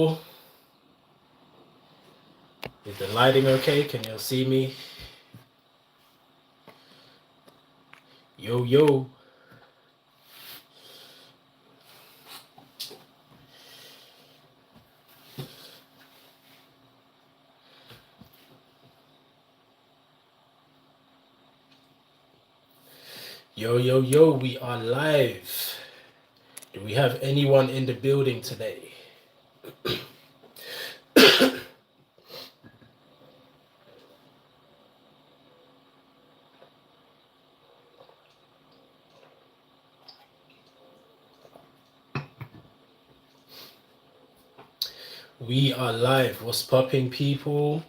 Oh, is the lighting okay? Can you see me? Yo, yo. Yo, yo, yo, we are live. Do we have anyone in the building today? We are live. What's popping, people?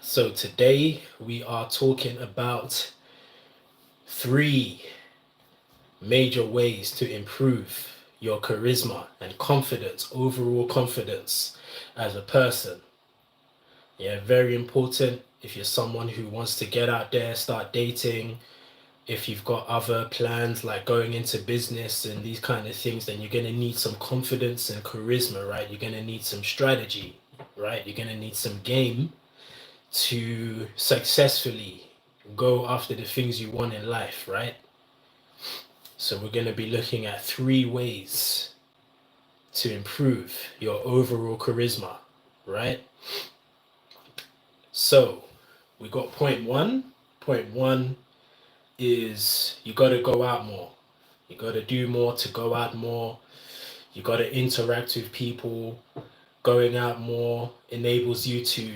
So today we are talking about 3 major ways to improve your charisma and confidence, overall confidence as a person. Yeah, very important if you're someone who wants to get out there, start dating. If you've got other plans like going into business and these kind of things, then you're going to need some confidence and charisma, right? You're going to need some strategy, right? You're going to need some game to successfully go after the things you want in life, right? So we're going to be looking at 3 ways to improve your overall charisma, right? So we got point 1. Point 1 is you got to go out more. You got to do more to go out more. You got to interact with people. Going out more enables you to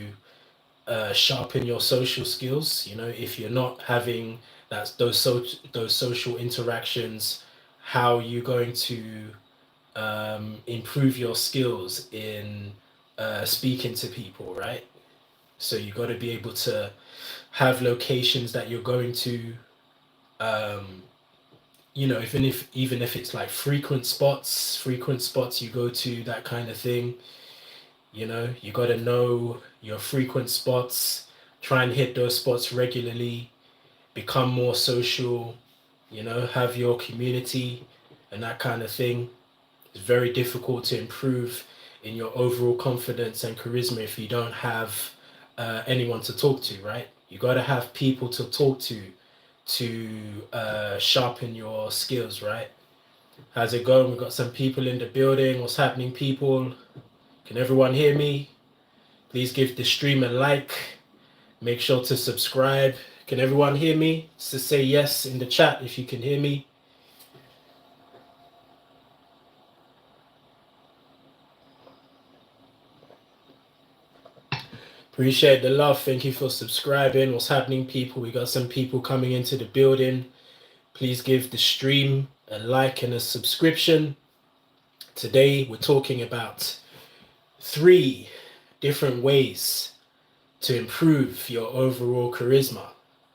sharpen your social skills. You know, if you're not having those social interactions, how are you going to improve your skills in speaking to people, right? So you got to be able to have locations that you're going to, um, you know, even if it's like frequent spots you go to, that kind of thing. You know, you got to know your frequent spots, try and hit those spots regularly, become more social, you know, have your community and that kind of thing. It's very difficult to improve in your overall confidence and charisma if you don't have anyone to talk to, right? You got to have people to talk to sharpen your skills, right? How's it going? We've got some people in the building. What's happening, people? Can everyone hear me? Please give the stream a like. Make sure to subscribe. Can everyone hear me? Just say yes in the chat if you can hear me. Appreciate the love. Thank you for subscribing. What's happening, people? We got some people coming into the building. Please give the stream a like and a subscription. Today, we're talking about 3 different ways to improve your overall charisma.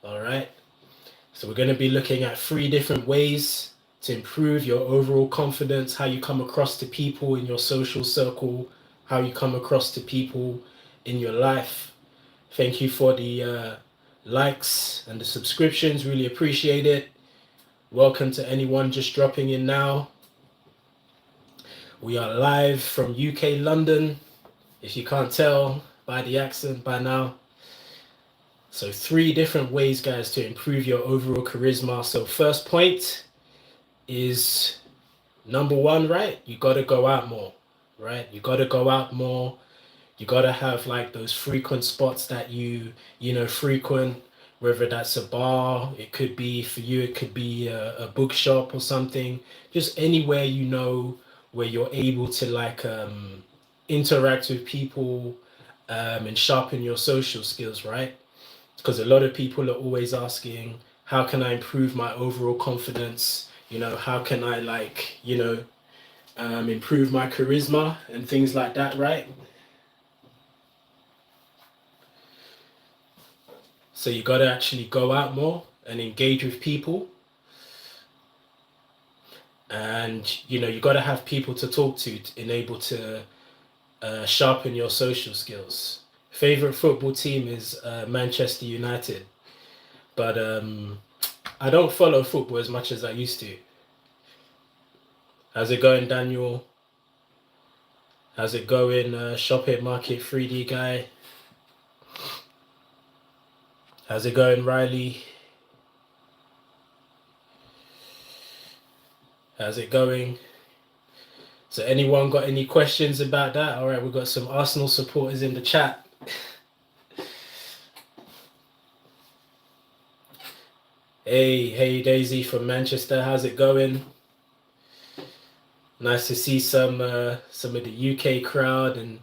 All right. So we're going to be looking at 3 different ways to improve your overall confidence, how you come across to people in your social circle, how you come across to people in your life. Thank you for the likes and the subscriptions. Really appreciate it. Welcome to anyone just dropping in now. We are live from UK London, if you can't tell by the accent by now. So 3 different ways, guys, to improve your overall charisma. So first point is number 1, right? You got to go out more, right? You got to go out more. You got to have like those frequent spots that you know, frequent, whether that's a bar, it could be for you, it could be a bookshop or something, just anywhere, you know, where you're able to like interact with people and sharpen your social skills, right? Because a lot of people are always asking, how can I improve my overall confidence? You know, how can I like, you know, improve my charisma and things like that, right? So you got to actually go out more and engage with people. And you got to have people to talk to enable to sharpen your social skills. Favorite football team is Manchester United, but I don't follow football as much as I used to. How's it going, Daniel? How's it going, Shop It Market 3D guy? How's it going, Riley? How's it going? So anyone got any questions about that? All right, we've got some Arsenal supporters in the chat. Hey Daisy from Manchester, how's it going? Nice to see some of the UK crowd. And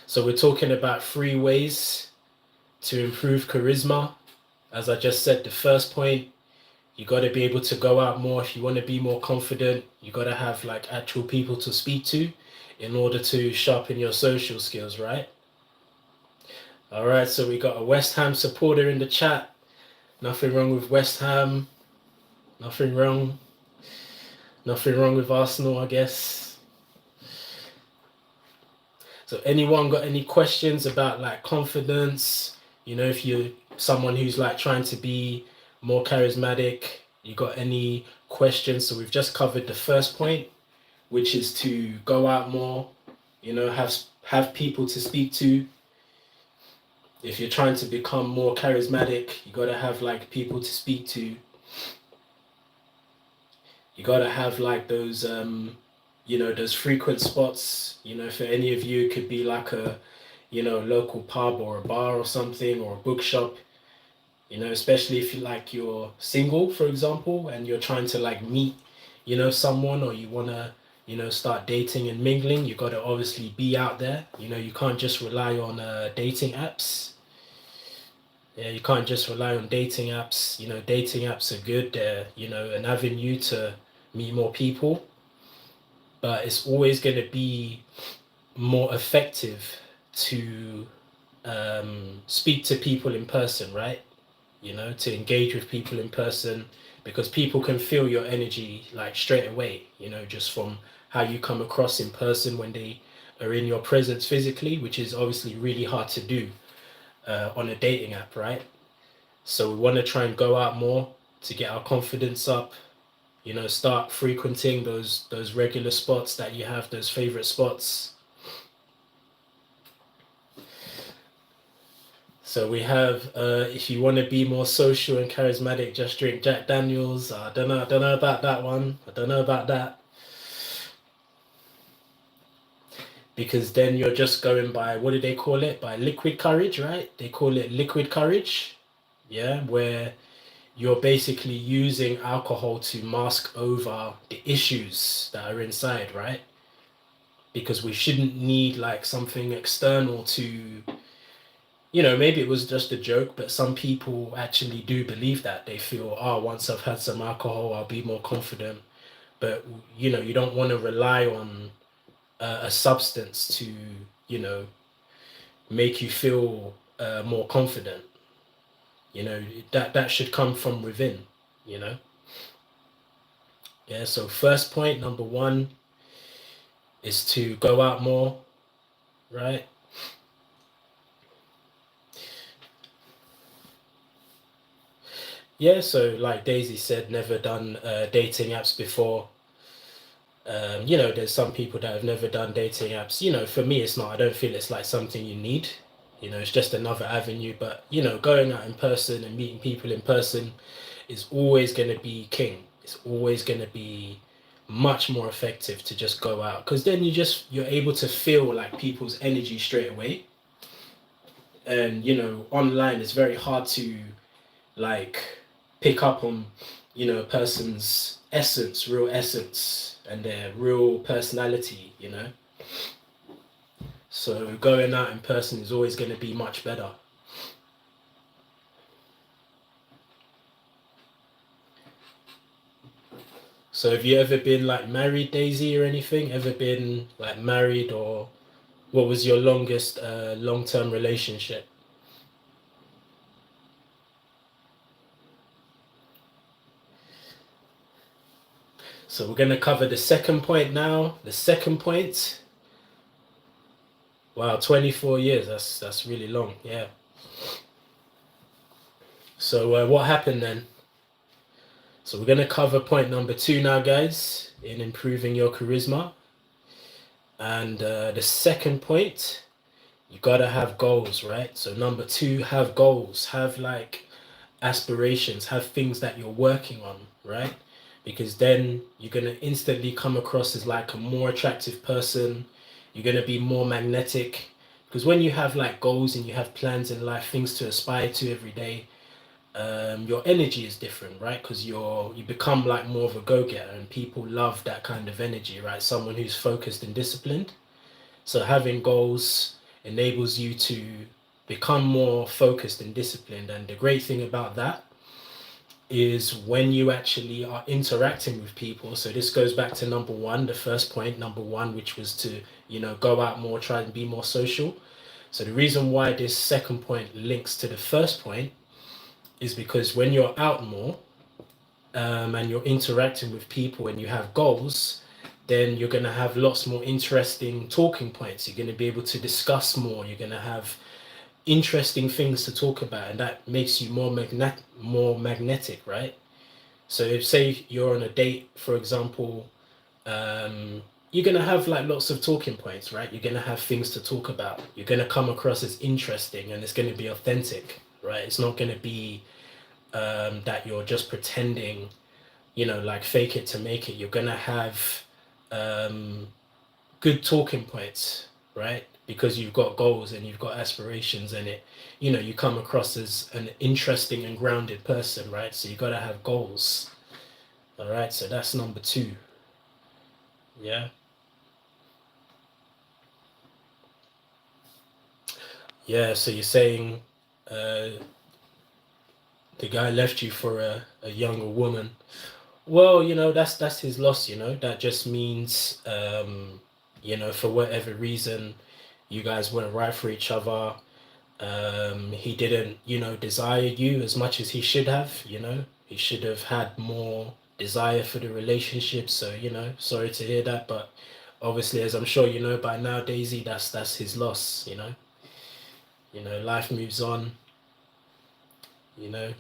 so we're talking about 3 ways to improve charisma. As I just said, the first point, you got to be able to go out more. If you want to be more confident, you got to have like actual people to speak to in order to sharpen your social skills, right? All right, so we got a West Ham supporter in the chat. Nothing wrong with West Ham. Nothing wrong with Arsenal, I guess. So anyone got any questions about like confidence? If you're someone who's like trying to be more charismatic, you got any questions? So we've just covered the first point, which is to go out more, have people to speak to. If you're trying to become more charismatic, you got to have like people to speak to. You got to have like those those frequent spots. For any of you, it could be like a local pub or a bar or something, or a bookshop. Especially if you're single, for example, and you're trying to like meet someone, or you want to start dating and mingling. You got to obviously be out there. You can't just rely on dating apps. Yeah, you can't just rely on dating apps. Dating apps are good. They're an avenue to meet more people, but it's always going to be more effective to speak to people in person, right? To engage with people in person, because people can feel your energy like straight away, just from how you come across in person when they are in your presence physically, which is obviously really hard to do on a dating app, right? So we want to try and go out more to get our confidence up, start frequenting those regular spots that you have, those favorite spots. So we have, if you want to be more social and charismatic, just drink Jack Daniels. I don't know about that one. I don't know about that. Because then you're just going by, what do they call it? By liquid courage, right? They call it liquid courage. Yeah, where you're basically using alcohol to mask over the issues that are inside, right? Because we shouldn't need like something external to, maybe it was just a joke, but some people actually do believe that. They feel, oh, once I've had some alcohol, I'll be more confident. But, you don't want to rely on a substance to, make you feel more confident. That should come from within, Yeah, so first point, number 1, is to go out more, right? Yeah, so like Daisy said, never done dating apps before. There's some people that have never done dating apps. For me, it's not. I don't feel it's like something you need. It's just another avenue. But, going out in person and meeting people in person is always going to be king. It's always going to be much more effective to just go out, because then you're able to feel like people's energy straight away. And, online it's very hard to like pick up on, a person's essence, real essence, and their real personality, So going out in person is always going to be much better. So have you ever been like married, Daisy, or anything? Ever been like married, or what was your longest long-term relationship? So we're going to cover the second point now. The second point. Wow, 24 years. That's really long. Yeah. So what happened then? So we're going to cover point number 2 now, guys, in improving your charisma. And the second point, you got to have goals, right? So number 2, have goals, have like aspirations, have things that you're working on, right? Because then you're going to instantly come across as like a more attractive person. You're going to be more magnetic. Because when you have like goals and you have plans in life, things to aspire to every day, your energy is different, right? Because you become like more of a go-getter, and people love that kind of energy, right? Someone who's focused and disciplined. So having goals enables you to become more focused and disciplined. And the great thing about that is when you actually are interacting with people. So this goes back to number 1, the first point, number 1, which was to, go out more, try and be more social. So the reason why this second point links to the first point is because when you're out more, and you're interacting with people and you have goals, then you're going to have lots more interesting talking points. You're going to be able to discuss more. You're going to have interesting things to talk about, and that makes you more magnetic, right? So if, say, you're on a date, for example, you're going to have like lots of talking points, right? You're going to have things to talk about. You're going to come across as interesting, and it's going to be authentic, right? It's not going to be that you're just pretending, like fake it to make it. You're going to have good talking points, right? Because you've got goals and you've got aspirations, and you come across as an interesting and grounded person, right? So you got to have goals. All right. So that's number 2. Yeah. Yeah. So you're saying the guy left you for a younger woman. Well, that's his loss. That just means for whatever reason, you guys weren't right for each other. He didn't, desire you as much as he should have. He should have had more desire for the relationship. So, sorry to hear that, but obviously, as I'm sure you know by now, Daisy, that's his loss. Life moves on. You know,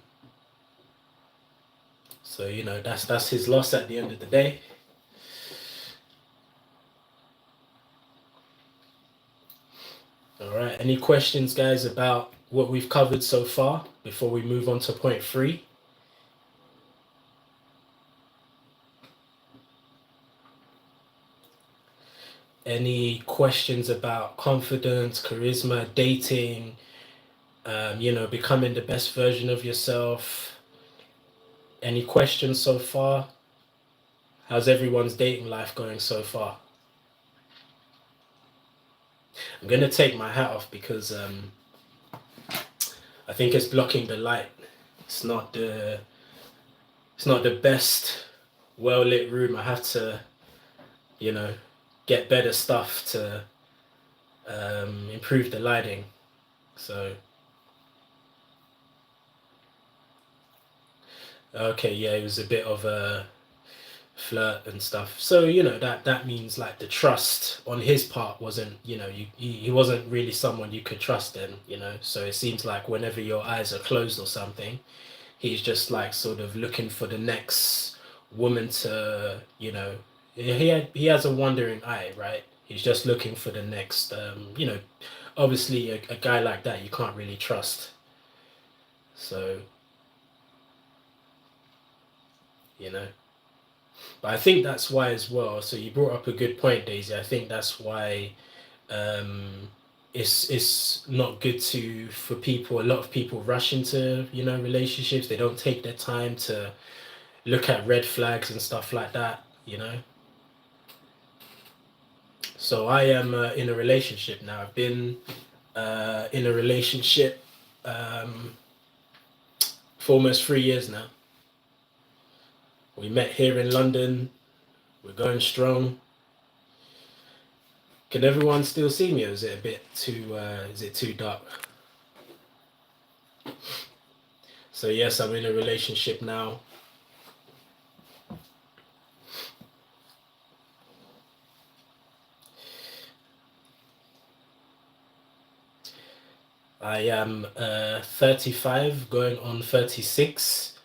so that's his loss at the end of the day. All right. Any questions, guys, about what we've covered so far before we move on to point 3? Any questions about confidence, charisma, dating, becoming the best version of yourself? Any questions so far? How's everyone's dating life going so far? I'm going to take my hat off because I think it's blocking the light. It's not the best well lit room. I have to, get better stuff to improve the lighting. So, okay, yeah, it was a bit of a flirt and stuff. So, that means like the trust on his part wasn't, he wasn't really someone you could trust in, So it seems like whenever your eyes are closed or something, he's just like sort of looking for the next woman to, he has a wandering eye, right? He's just looking for the next, obviously a guy like that you can't really trust. So, but I think that's why as well. So you brought up a good point, Daisy. I think that's why it's not good for people. A lot of people rush into relationships. They don't take their time to look at red flags and stuff like that. So I am in a relationship now. I've been in a relationship for almost 3 years now. We met here in London. We're going strong. Can everyone still see me, or is it a bit too? Is it too dark? So yes, I'm in a relationship now. I am 35, going on 36.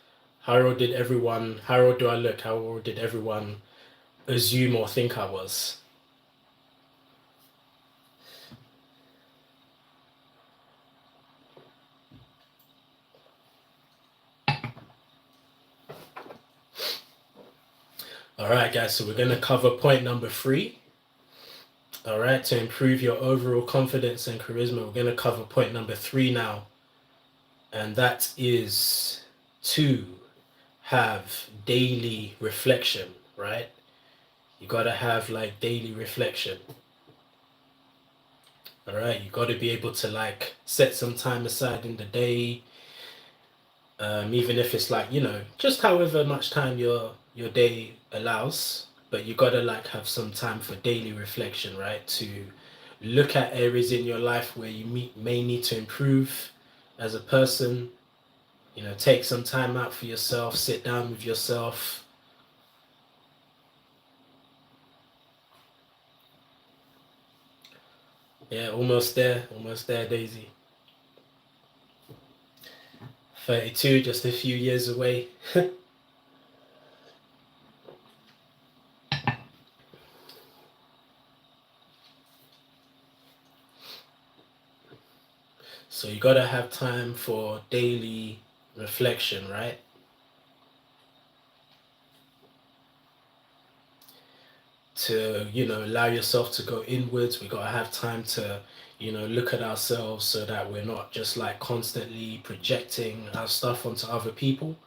How old did everyone, how old do I look? How old did everyone assume or think I was? All right, guys, so we're going to cover point number 3. All right, to improve your overall confidence and charisma, we're going to cover point number 3 now. And that is to have daily reflection, right? You got to have like daily reflection. All right, you got to be able to like set some time aside in the day, even if it's like, you know, just however much time your day allows, but you got to like have some time for daily reflection, right? To look at areas in your life where you may need to improve as a person. You know, take some time out for yourself, sit down with yourself. Yeah, almost there, Daisy. 32, just a few years away. So you got to have time for daily reflection, right? To, you know, allow yourself to go inwards. We got to have time to, you know, look at ourselves so that we're not just like constantly projecting our stuff onto other people.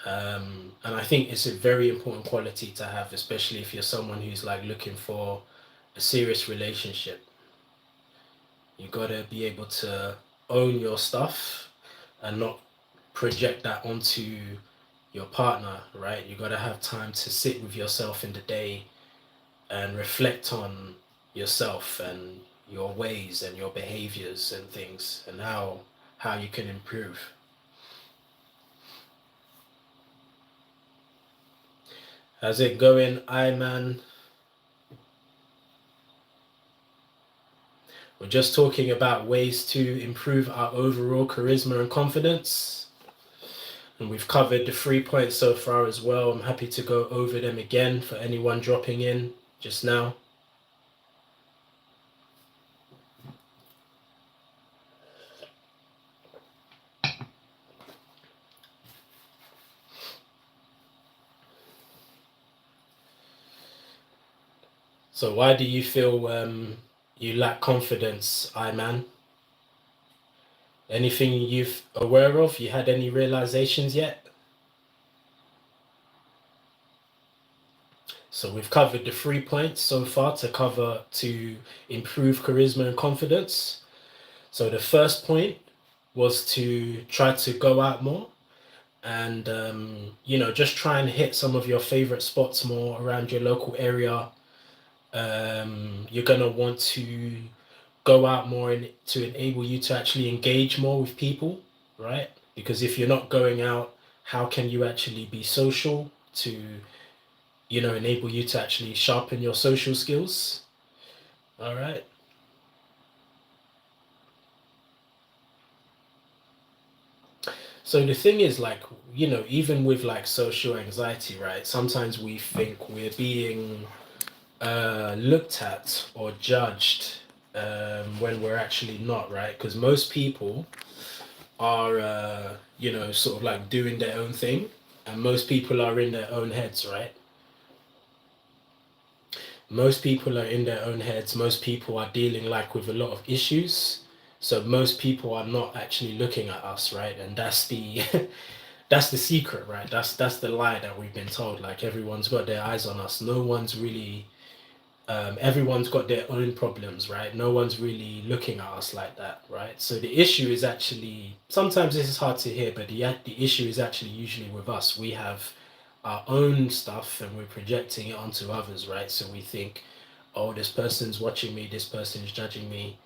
And I think it's a very important quality to have, especially if you're someone who's like looking for a serious relationship. You gotta be able to own your stuff and not project that onto your partner, right? You gotta have time to sit with yourself in the day and reflect on yourself and your ways and your behaviors and things, and how you can improve. How's it going, Iman? We're just talking about ways to improve our overall charisma and confidence. And we've covered the 3 points so far as well. I'm happy to go over them again for anyone dropping in just now. So why do you feel you lack confidence, Iman? Anything you've aware of? You had any realizations yet? So we've covered the 3 points so far to improve charisma and confidence. So the first point was to try to go out more and you know, just try and hit some of your favorite spots more around your local area. You're gonna want to go out more and to enable you to actually engage more with people, right? Because if you're not going out, how can you actually be social to, you know, enable you to actually sharpen your social skills? All right. So the thing is, like, you know, even with like social anxiety, right? Sometimes we think we're being looked at or judged when we're actually not, right? Because most people are, you know, sort of like doing their own thing, and most people are in their own heads, right? Most people are in their own heads. Most people are dealing like with a lot of issues. So most people are not actually looking at us, right? And that's the that's the secret, right? That's the lie that we've been told. Like everyone's got their eyes on us. No one's really everyone's got their own problems, right? No one's really looking at us like that, right? So the issue is actually, sometimes this is hard to hear, but the issue is actually usually with us. We have our own stuff and we're projecting it onto others, right? So we think, oh, this person's watching me, this person's judging me.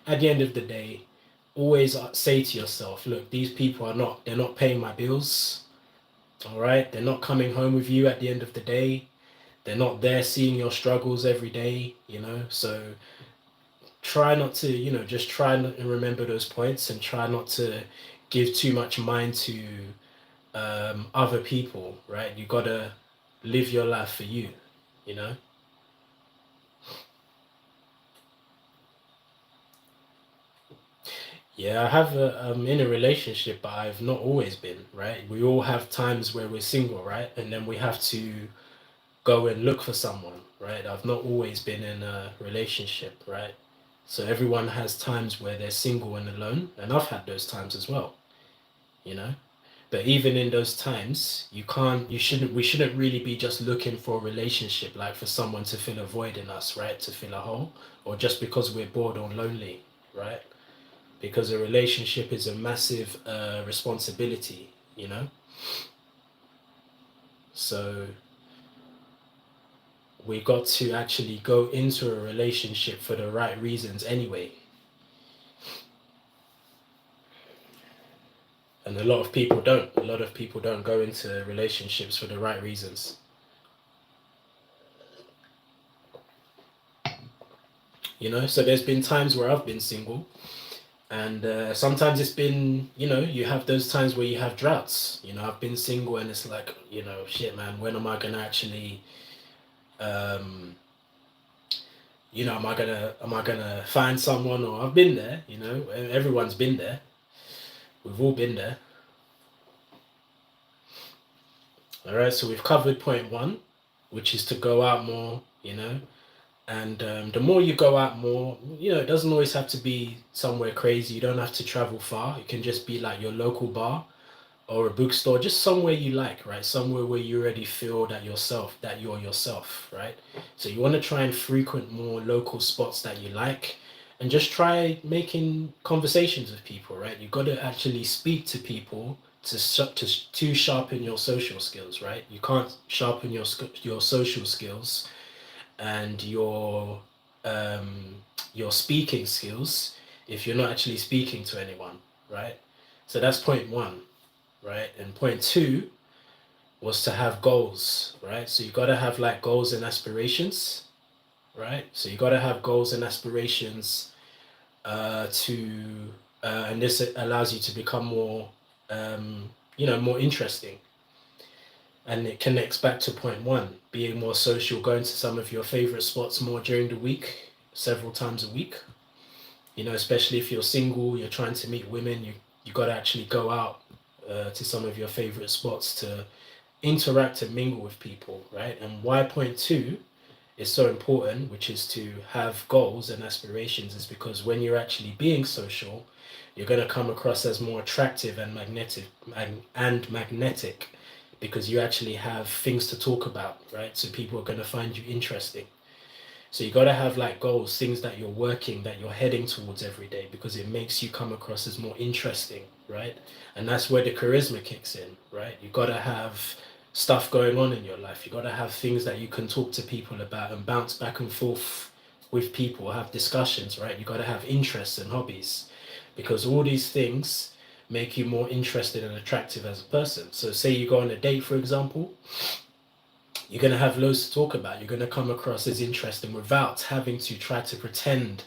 At the end of the day, always say to yourself, look, these people they're not paying my bills, all right? They're not coming home with you at the end of the day. They're not there seeing your struggles every day, you know? So try not to, just try and remember those points, and try not to give too much mind to other people, right? You gotta live your life for you, you know? Yeah, I have I'm in a relationship, but I've not always been, right? We all have times where we're single, right? And then we have to go and look for someone, right? I've not always been in a relationship, right? So everyone has times where they're single and alone, and I've had those times as well, you know? But even in those times, we shouldn't really be just looking for a relationship, like for someone to fill a void in us, right? To fill a hole, or just because we're bored or lonely, right? Because a relationship is a massive responsibility, you know? So we got to actually go into a relationship for the right reasons anyway. And a lot of people don't. A lot of people don't go into relationships for the right reasons. You know, so there's been times where I've been single, and sometimes it's been, you have those times where you have droughts. I've been single, and it's like, shit, man, when am I gonna actually, um, am I gonna find someone? Or I've been there. Everyone's been there. We've all been there. All right, so we've covered point one, which is to go out more. And the more you go out more, it doesn't always have to be somewhere crazy. You don't have to travel far. It can just be like your local bar or a bookstore, just somewhere you like, right? Somewhere where you already feel that you're yourself, right? So you want to try and frequent more local spots that you like, and just try making conversations with people, right? You've got to actually speak to people to sharpen your social skills, right? You can't sharpen your social skills and your speaking skills if you're not actually speaking to anyone, right? So that's point one, right? And point two was to have goals, right? So you got to have like goals and aspirations, right? So you got to have goals and aspirations to and this allows you to become more more interesting. And it connects back to point one, being more social, going to some of your favorite spots more during the week, several times a week. Especially if you're single, you're trying to meet women, you got to actually go out to some of your favorite spots to interact and mingle with people, right? And why point two is so important, which is to have goals and aspirations, is because when you're actually being social, you're going to come across as more attractive and magnetic, because you actually have things to talk about, right? So people are going to find you interesting. So you got to have like goals, things that that you're heading towards every day, because it makes you come across as more interesting, right? And that's where the charisma kicks in, right? You got to have stuff going on in your life. You got to have things that you can talk to people about and bounce back and forth with people, have discussions, right? You got to have interests and hobbies, because all these things make you more interested and attractive as a person. So say you go on a date, for example, you're going to have loads to talk about. You're going to come across as interesting without having to try to pretend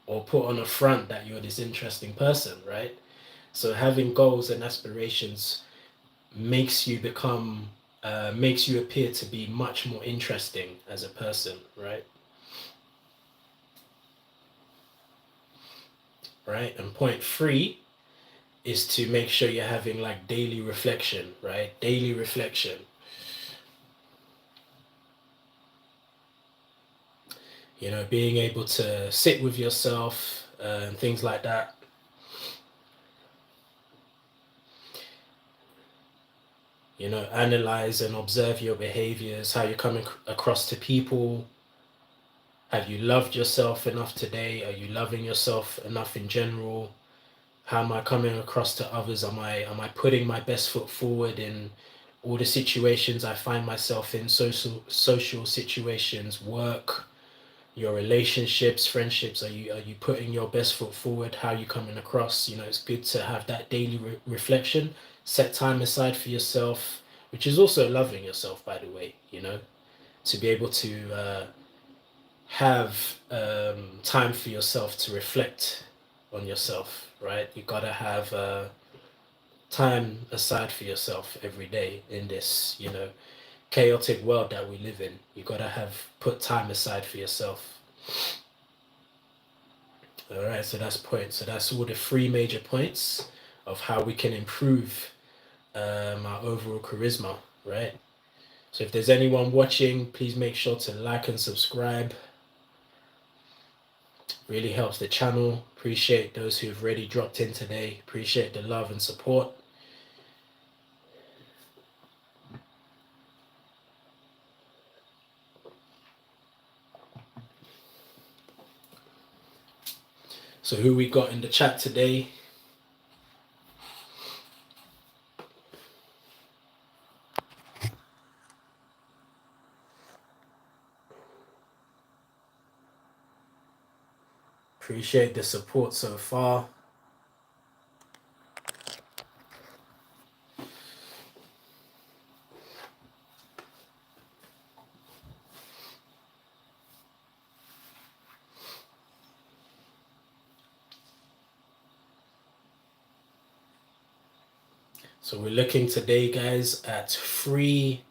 or put on a front that you're this interesting person, right? So having goals and aspirations makes you makes you appear to be much more interesting as a person, right? Right. And point three is to make sure you're having like daily reflection, right? Daily reflection. Being able to sit with yourself and things like that. Analyze and observe your behaviors, how you're coming across to people. Have you loved yourself enough today? Are you loving yourself enough in general? How am I coming across to others? Am I putting my best foot forward in all the situations I find myself in, social situations, work, your relationships, friendships? Are you putting your best foot forward? How are you coming across? It's good to have that daily reflection. Set time aside for yourself, which is also loving yourself, by the way. To be able to have time for yourself to reflect on yourself, right? You gotta have time aside for yourself every day in this, chaotic world that we live in. You gotta put time aside for yourself. All right, so that's point. So that's all the three major points of how we can improve our overall charisma, right? So if there's anyone watching, please make sure to like and subscribe. Really helps the channel. Appreciate those who have already dropped in today. Appreciate the love and support. So who we got in the chat today? Appreciate the support so far. So we're looking today, guys, at 3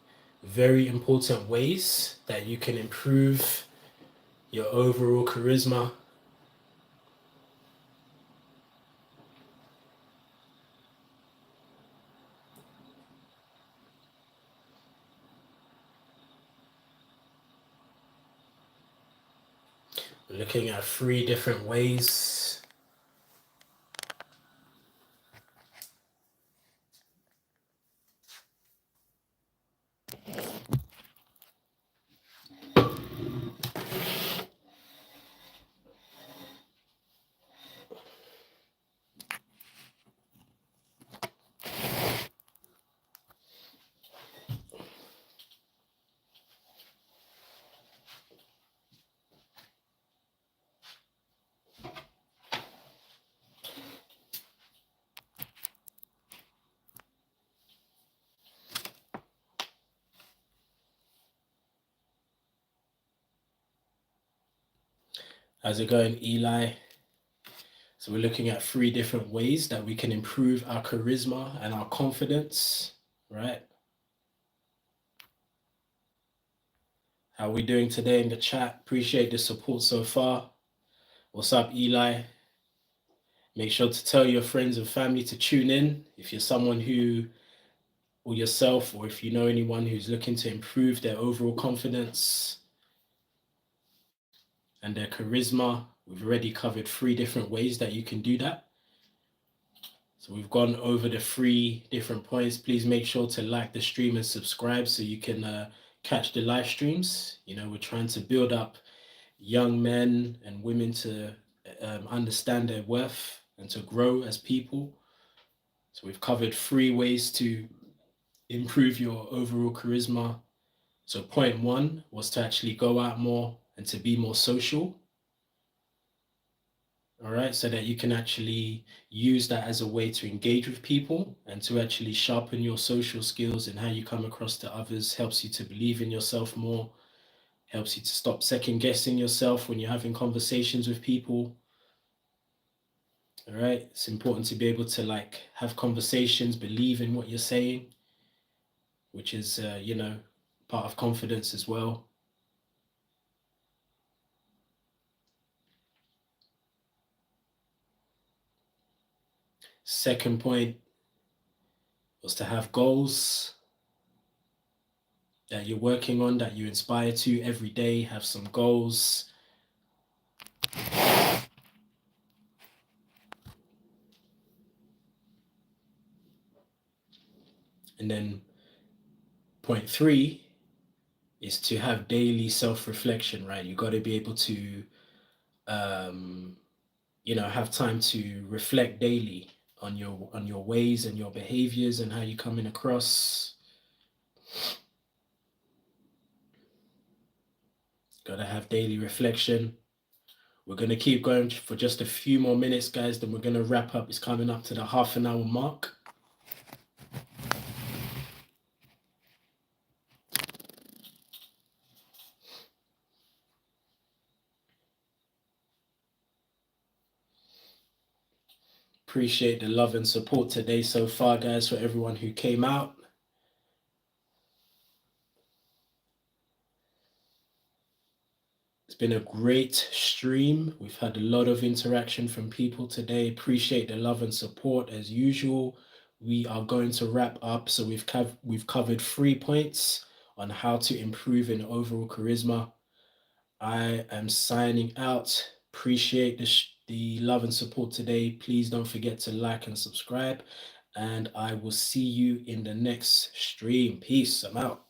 very important ways that you can improve your overall charisma. We're looking at 3 different ways. How's it going, Eli? So we're looking at 3 different ways that we can improve our charisma and our confidence, right? How are we doing today in the chat? Appreciate the support so far. What's up, Eli? Make sure to tell your friends and family to tune in. If you're someone who, or yourself, or if you know anyone who's looking to improve their overall confidence and their charisma, we've already covered 3 different ways that you can do that. So we've gone over the 3 different points. Please make sure to like the stream and subscribe so you can catch the live streams. We're trying to build up young men and women to understand their worth and to grow as people. So we've covered 3 ways to improve your overall charisma. So point 1 was to actually go out more and to be more social. All right, so that you can actually use that as a way to engage with people and to actually sharpen your social skills and how you come across to others, helps you to believe in yourself more, helps you to stop second guessing yourself when you're having conversations with people. All right, it's important to be able to have conversations, believe in what you're saying, which is, part of confidence as well. Second point was to have goals that you're working on, that you inspire to every day. Have some goals. And then point 3 is to have daily self-reflection, right? You got to be able to, have time to reflect daily on your ways and your behaviors and how you're coming across. Got to have daily reflection. We're going to keep going for just a few more minutes, guys. Then we're going to wrap up. It's coming up to the half-an-hour mark. Appreciate the love and support today so far, guys, for everyone who came out. It's been a great stream. We've had a lot of interaction from people today. Appreciate the love and support as usual. We are going to wrap up. So we've covered 3 points on how to improve in overall charisma. I am signing out. Appreciate the love and support today. Please don't forget to like and subscribe. And I will see you in the next stream. Peace. I'm out.